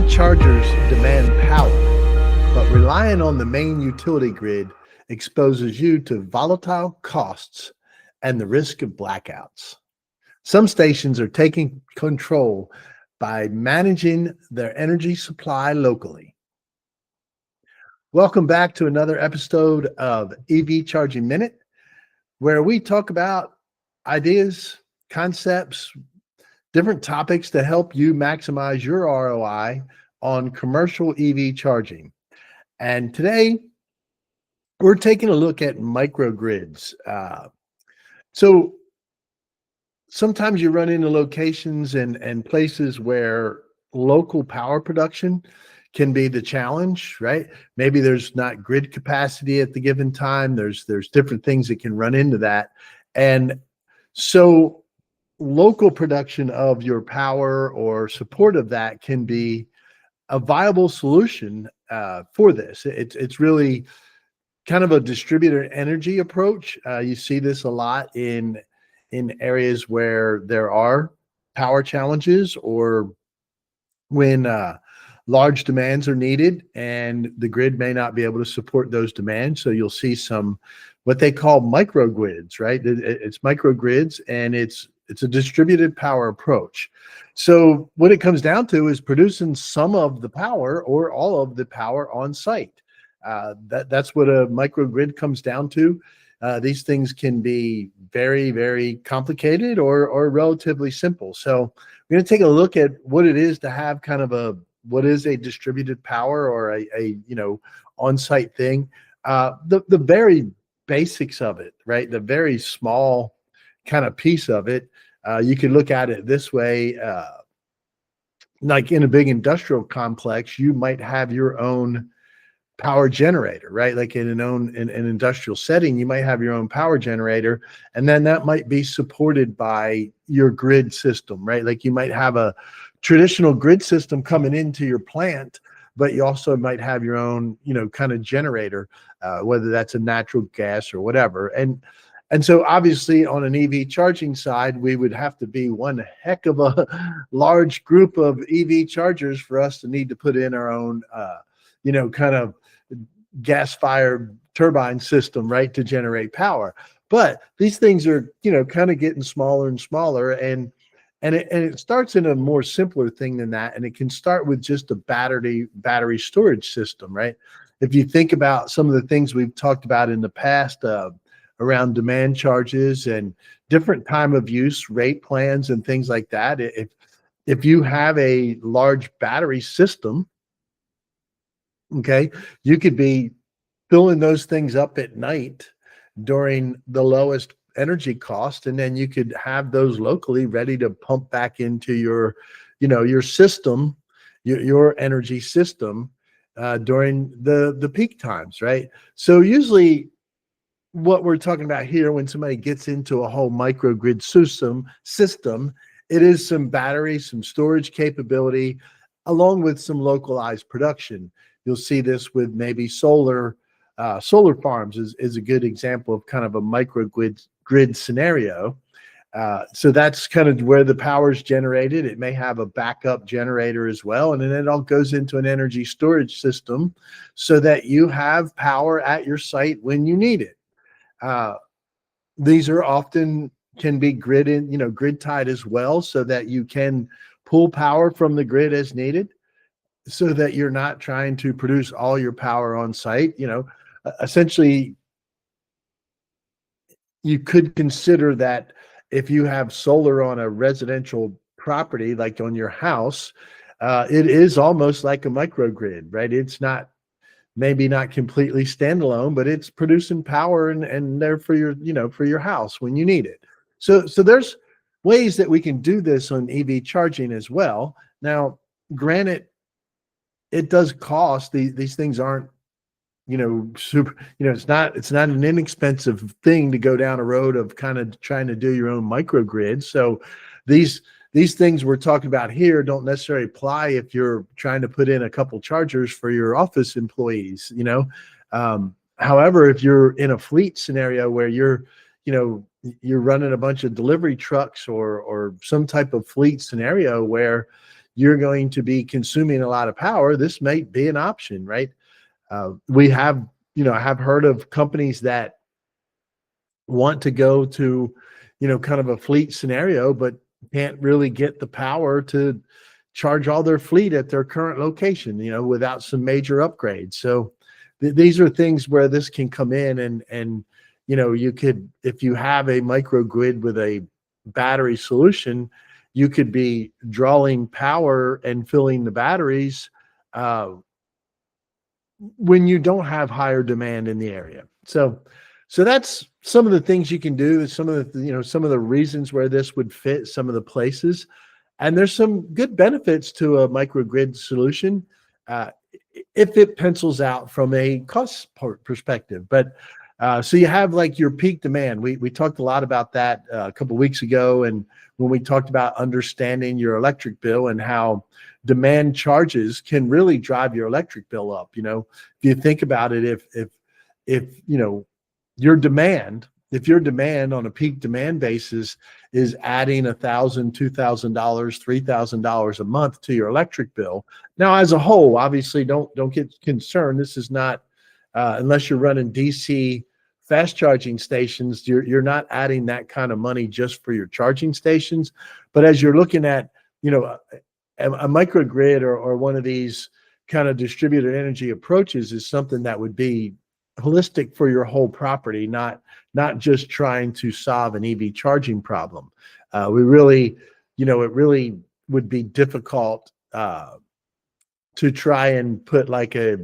EV chargers demand power, but relying on the main utility grid exposes you to volatile costs and the risk of blackouts. Some stations are taking control by managing their energy supply locally. Welcome back to another episode of EV Charging Minute, where we talk about ideas, concepts, different topics to help you maximize your ROI on commercial EV charging. And today we're taking a look at microgrids. So sometimes you run into locations and places where local power production can be the challenge, right? Maybe there's not grid capacity at the given time. There's different things that can run into that. And so local production of your power or support of that can be a viable solution for this. It's really kind of a distributed energy approach. You see this a lot in areas where there are power challenges or when large demands are needed and the grid may not be able to support those demands. So you'll see some what they call microgrids, right? It's microgrids, and it's a distributed power approach. So what it comes down to is producing some of the power or all of the power on site. That's what a microgrid comes down to. These things can be very, very complicated or relatively simple. So we're going to take a look at what it is to have kind of what is a distributed power or a on-site thing. The very basics of it, right? The very small kind of piece of it. You can look at it this way. Like in a big industrial complex, you might have your own power generator, right? Like in an industrial setting, you might have your own power generator, and then that might be supported by your grid system, right? Like you might have a traditional grid system coming into your plant, but you also might have your own, kind of generator, whether that's a natural gas or whatever. And so obviously on an EV charging side, we would have to be one heck of a large group of EV chargers for us to need to put in our own, kind of gas-fired turbine system, right, to generate power. But these things are, kind of getting smaller and smaller, and it starts in a more simpler thing than that. And it can start with just a battery storage system, right? If you think about some of the things we've talked about in the past, around demand charges and different time of use rate plans and things like that. If you have a large battery system, okay, you could be filling those things up at night during the lowest energy cost, and then you could have those locally ready to pump back into your system, your energy system during the peak times, right? So usually what we're talking about here, when somebody gets into a whole microgrid system, it is some battery, some storage capability, along with some localized production. You'll see this with maybe solar farms is a good example of kind of a microgrid scenario. So that's kind of where the power is generated. It may have a backup generator as well, and then it all goes into an energy storage system so that you have power at your site when you need it. These are often can be grid tied as well, so that you can pull power from the grid as needed, so that you're not trying to produce all your power on site. Essentially, you could consider that if you have solar on a residential property, like on your house, it is almost like a microgrid, right? It's maybe not completely standalone, but it's producing power and there for your house when you need it. So there's ways that we can do this on EV charging as well. Now, granted, it does cost. These things aren't, super, it's not an inexpensive thing to go down a road of kind of trying to do your own microgrid. So these things we're talking about here don't necessarily apply if you're trying to put in a couple chargers for your office employees, However, if you're in a fleet scenario where you're running a bunch of delivery trucks or some type of fleet scenario where you're going to be consuming a lot of power, this might be an option, right? We have, I have heard of companies that want to go to, kind of a fleet scenario, but can't really get the power to charge all their fleet at their current location, without some major upgrades. So these are things where this can come in, and you could, if you have a microgrid with a battery solution, you could be drawing power and filling the batteries when you don't have higher demand in the area. So that's some of the things you can do. Some of the, some of the reasons where this would fit some of the places. And there's some good benefits to a microgrid solution if it pencils out from a cost perspective. But so you have like your peak demand. We talked a lot about that a couple of weeks ago, and when we talked about understanding your electric bill and how demand charges can really drive your electric bill up. If you think about it, if your demand on a peak demand basis is adding $1,000, $2,000, $3,000 a month to your electric bill. Now, as a whole, obviously, don't get concerned. This is not unless you're running DC fast charging stations. You're not adding that kind of money just for your charging stations. But as you're looking at a microgrid or one of these kind of distributed energy approaches is something that would be holistic for your whole property, not just trying to solve an EV charging problem. It really would be difficult to try and put like a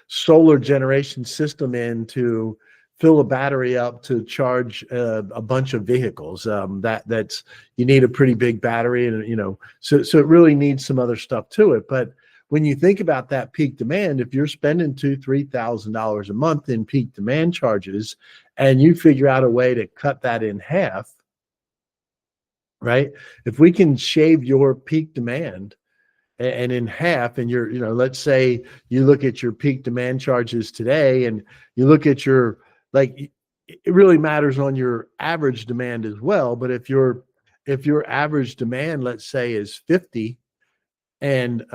solar generation system in to fill a battery up to charge a bunch of vehicles. That's you need a pretty big battery, and so it really needs some other stuff to it. But when you think about that peak demand, if you're spending $2,000-$3,000 a month in peak demand charges, and you figure out a way to cut that in half, right? If we can shave your peak demand and in half, and let's say you look at your peak demand charges today, and you look at your, like, it really matters on your average demand as well. But if your average demand, let's say, is 50, and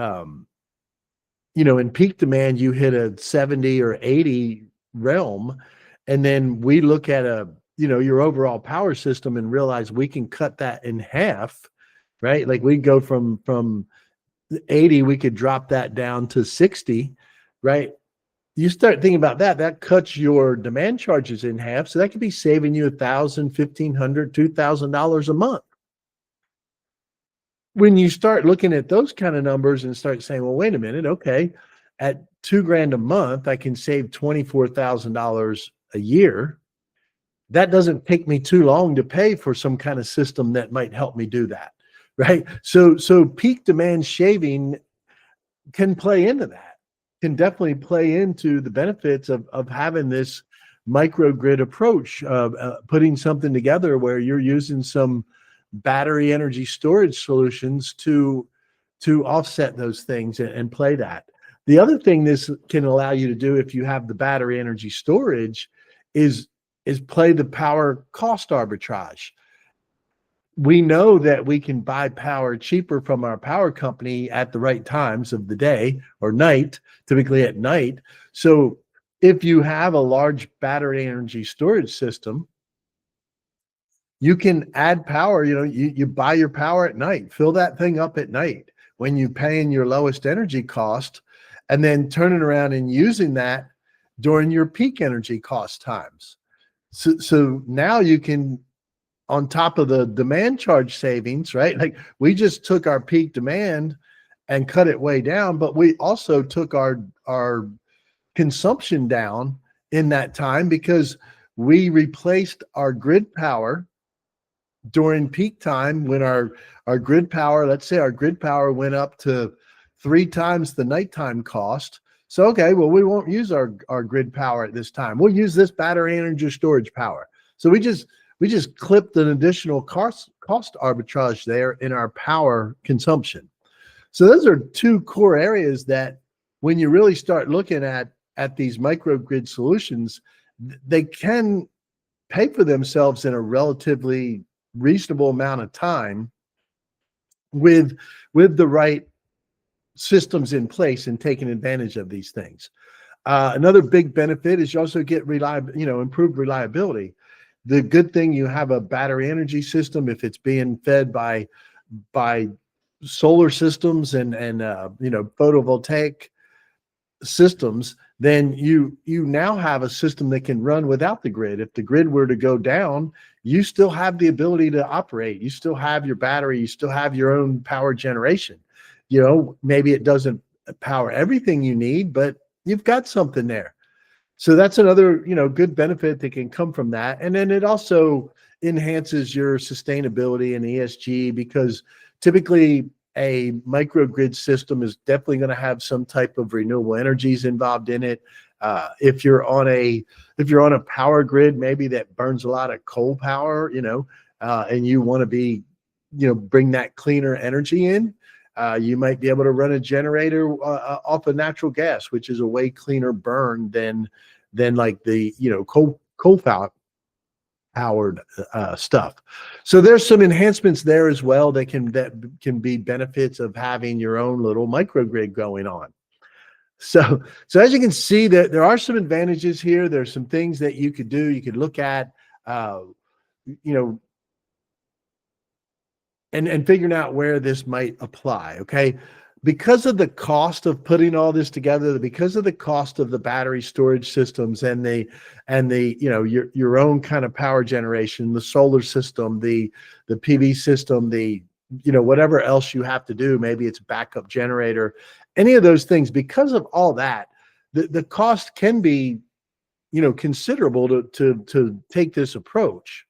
in peak demand, you hit a 70 or 80 realm. And then we look at your overall power system and realize we can cut that in half, right? Like we go from 80, we could drop that down to 60, right? You start thinking about that cuts your demand charges in half. So that could be saving you $1,000, $1,500, $2,000 a month. When you start looking at those kind of numbers and start saying, well, wait a minute, okay, at $2,000 a month, I can save $24,000 a year. That doesn't take me too long to pay for some kind of system that might help me do that, right? So peak demand shaving can play into that, can definitely play into the benefits of having this microgrid approach, putting something together where you're using some battery energy storage solutions to offset those things and play that. The other thing this can allow you to do, if you have the battery energy storage, is play the power cost arbitrage. We know that we can buy power cheaper from our power company at the right times of the day or night, typically at night. So if you have a large battery energy storage system, you can add power. You buy your power at night, fill that thing up at night when you're paying your lowest energy cost, and then turning around and using that during your peak energy cost times. So now you can, on top of the demand charge savings, right? Like we just took our peak demand and cut it way down, but we also took our consumption down in that time because we replaced our grid power during peak time when our grid power, let's say our grid power went up to 3 times the nighttime cost. So, okay, well, we won't use our grid power at this time. We'll use this battery energy storage power. So we just clipped an additional cost arbitrage there in our power consumption. So those are 2 core areas that when you really start looking at these microgrid solutions, they can pay for themselves in a relatively reasonable amount of time with the right systems in place and taking advantage of these things. Another big benefit is you also get improved reliability. The good thing, you have a battery energy system. If it's being fed by solar systems and photovoltaic systems, then you now have a system that can run without the grid. If the grid were to go down, you still have the ability to operate. You still have your battery. You still have your own power generation. Maybe it doesn't power everything you need, but you've got something there. So that's another, good benefit that can come from that. And then it also enhances your sustainability and ESG, because typically a microgrid system is definitely going to have some type of renewable energies involved in it. If you're on a power grid, maybe that burns a lot of coal power, and you want to be, bring that cleaner energy in, you might be able to run a generator off of natural gas, which is a way cleaner burn than like the coal powered stuff. So there's some enhancements there as well that can be benefits of having your own little microgrid going on. So as you can see, that there are some advantages here. There's some things that you could do. You could look at, and figuring out where this might apply. Okay. Because of the cost of putting all this together, because of the cost of the battery storage systems and your own kind of power generation, the solar system, the PV system, whatever else you have to do, maybe it's backup generator, any of those things, because of all that, the cost can be, considerable to take this approach.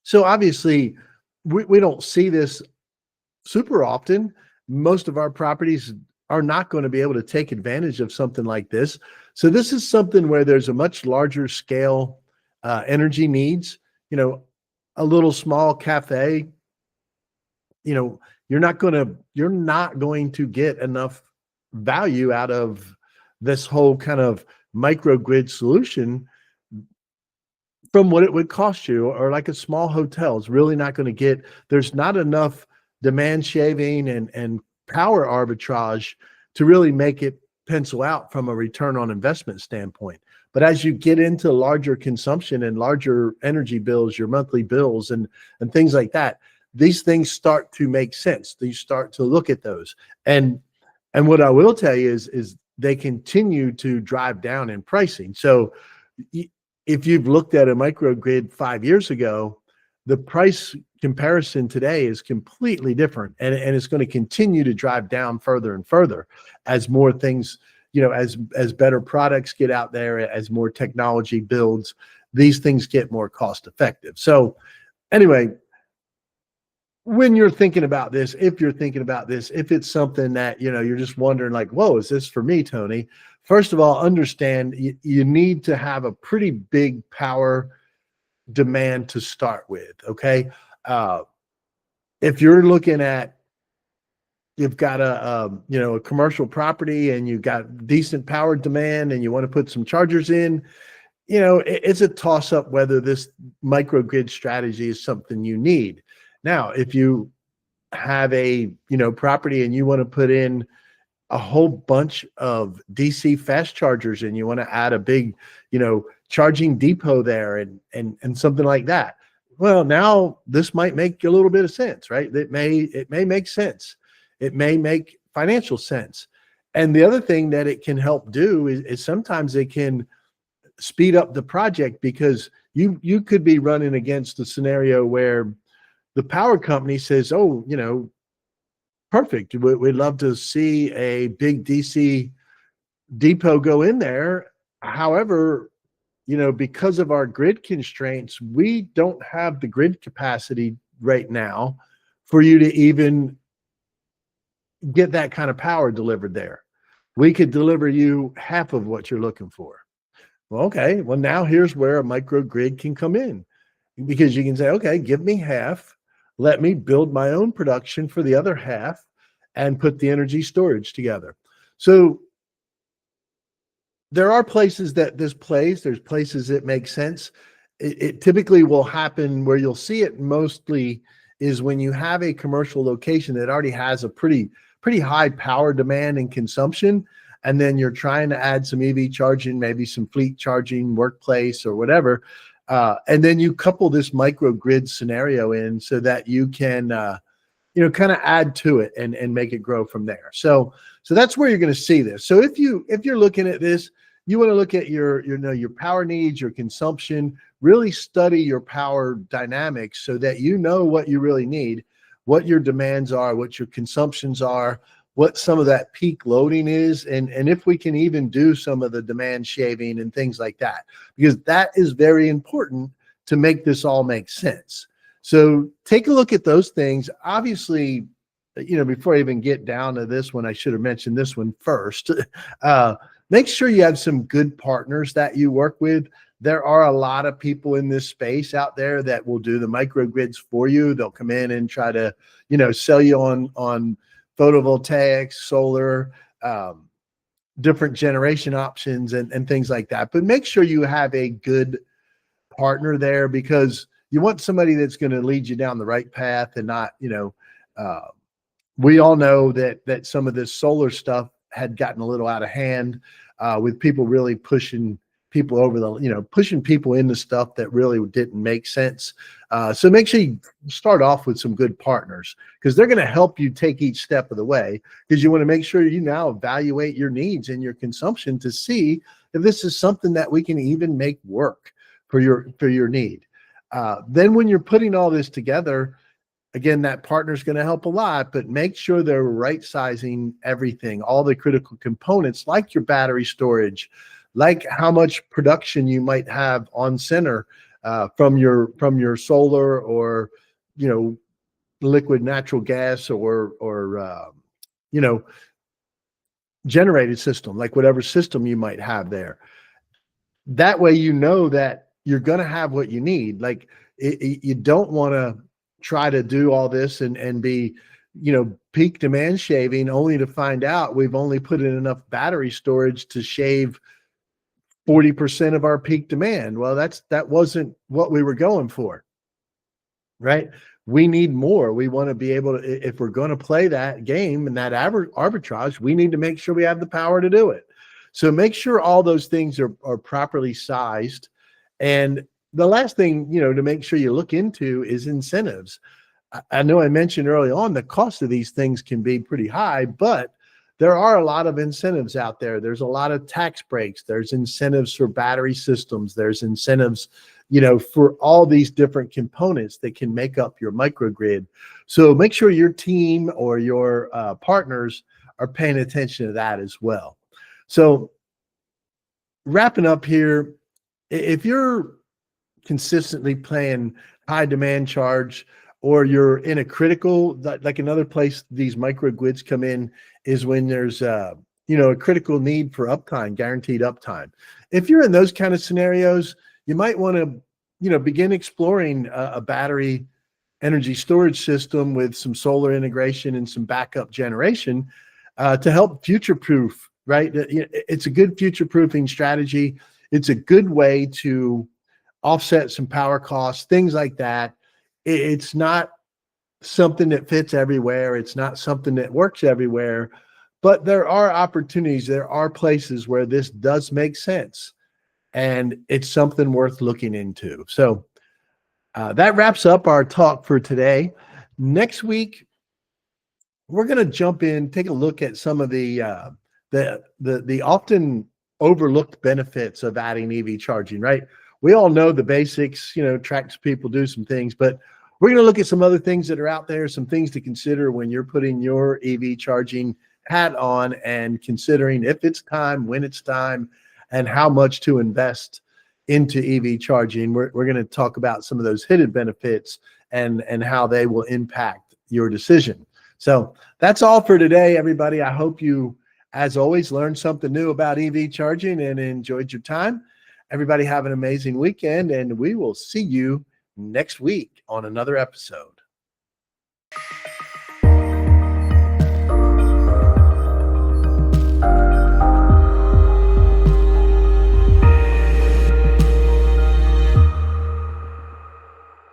So obviously we don't see this super often. Most of our properties are not going to be able to take advantage of something like this. So this is something where there's a much larger scale energy needs. A little small cafe, you're not going to get enough value out of this whole kind of microgrid solution from what it would cost you. Or like a small hotel is really not going to get, there's not enough demand shaving and power arbitrage to really make it pencil out from a return on investment standpoint. But as you get into larger consumption and larger energy bills, your monthly bills and things like that, these things start to make sense. You start to look at those. And what I will tell you is they continue to drive down in pricing. So if you've looked at a microgrid 5 years ago, the price comparison today is completely different, and it's going to continue to drive down further and further as more things, as better products get out there, as more technology builds, these things get more cost effective. So anyway, when you're thinking about this, if it's something that, you're just wondering like, whoa, is this for me, Tony? First of all, understand you need to have a pretty big power demand to start with. Okay. If you're looking at, you've got a commercial property and you've got decent power demand and you want to put some chargers in, it's a toss up whether this microgrid strategy is something you need. Now, if you have a, property and you want to put in a whole bunch of DC fast chargers and you want to add a big, charging depot there and something like that, well, now this might make a little bit of sense, right? It may make sense. It may make financial sense. And the other thing that it can help do is sometimes it can speed up the project, because you could be running against a scenario where the power company says, oh, perfect, we'd love to see a big DC depot go in there. However, because of our grid constraints, we don't have the grid capacity right now for you to even get that kind of power delivered there. We could deliver you half of what you're looking for. Well, okay, well, now here's where a microgrid can come in, because you can say, okay, give me half, let me build my own production for the other half and put the energy storage together. So there are places that this plays. There's places that make sense. It typically will happen where you'll see it mostly is when you have a commercial location that already has a pretty pretty high power demand and consumption, and then you're trying to add some EV charging, maybe some fleet charging, workplace or whatever, and then you couple this microgrid scenario in so that you can kind of add to it and make it grow from there. So that's where you're going to see this. So if you're looking at this, you want to look at your power needs, your consumption, really study your power dynamics so that you know what you really need, what your demands are, what your consumptions are, what some of that peak loading is, and if we can even do some of the demand shaving and things like that, because that is very important to make this all make sense. So take a look at those things. Obviously, before I even get down to this one, I should have mentioned this one first. Make sure you have some good partners that you work with. There are a lot of people in this space out there that will do the microgrids for you. They'll come in and try to, sell you on photovoltaics, solar, different generation options and things like that. But make sure you have a good partner there, because you want somebody that's going to lead you down the right path and not, we all know that some of this solar stuff had gotten a little out of hand, with people really pushing people over pushing people into stuff that really didn't make sense. So make sure you start off with some good partners, because they're going to help you take each step of the way, because you want to make sure you now evaluate your needs and your consumption to see if this is something that we can even make work for your need. Then when you're putting all this together, again, that partner's going to help a lot, but make sure they're right sizing everything, all the critical components, like your battery storage, like how much production you might have on center from your solar or liquid natural gas or generated system, like whatever system you might have there. That way that you're going to have what you need. Like you don't want to try to do all this and be peak demand shaving, only to find out we've only put in enough battery storage to shave 40% of our peak demand. Well, that wasn't what we were going for, right? We need more. We want to be able to, if we're going to play that game and that arbitrage, we need to make sure we have the power to do it. So make sure all those things are properly sized. And the last thing, to make sure you look into is incentives. I know I mentioned early on the cost of these things can be pretty high, but there are a lot of incentives out there. There's a lot of tax breaks. There's incentives for battery systems. There's incentives, for all these different components that can make up your microgrid. So make sure your team or your partners are paying attention to that as well. So wrapping up here, if you're consistently playing high demand charge, or you're in a critical, like another place these microgrids come in is when there's a critical need for uptime, guaranteed uptime. If you're in those kind of scenarios, you might want to begin exploring a battery energy storage system with some solar integration and some backup generation to help future-proof, right? It's a good future-proofing strategy. It's a good way to offset some power costs, things like that. It's not something that fits everywhere. It's not something that works everywhere, but there are opportunities. There are places where this does make sense, and it's something worth looking into. So that wraps up our talk for today. Next week, we're going to jump in, take a look at some of the often overlooked benefits of adding EV charging, right? We all know the basics, tractor people do some things, but we're going to look at some other things that are out there, some things to consider when you're putting your EV charging hat on and considering if it's time, when it's time, and how much to invest into EV charging. We're going to talk about some of those hidden benefits and how they will impact your decision. So that's all for today, everybody. I hope you, as always, learned something new about EV charging and enjoyed your time. Everybody have an amazing weekend, and we will see you next week on another episode.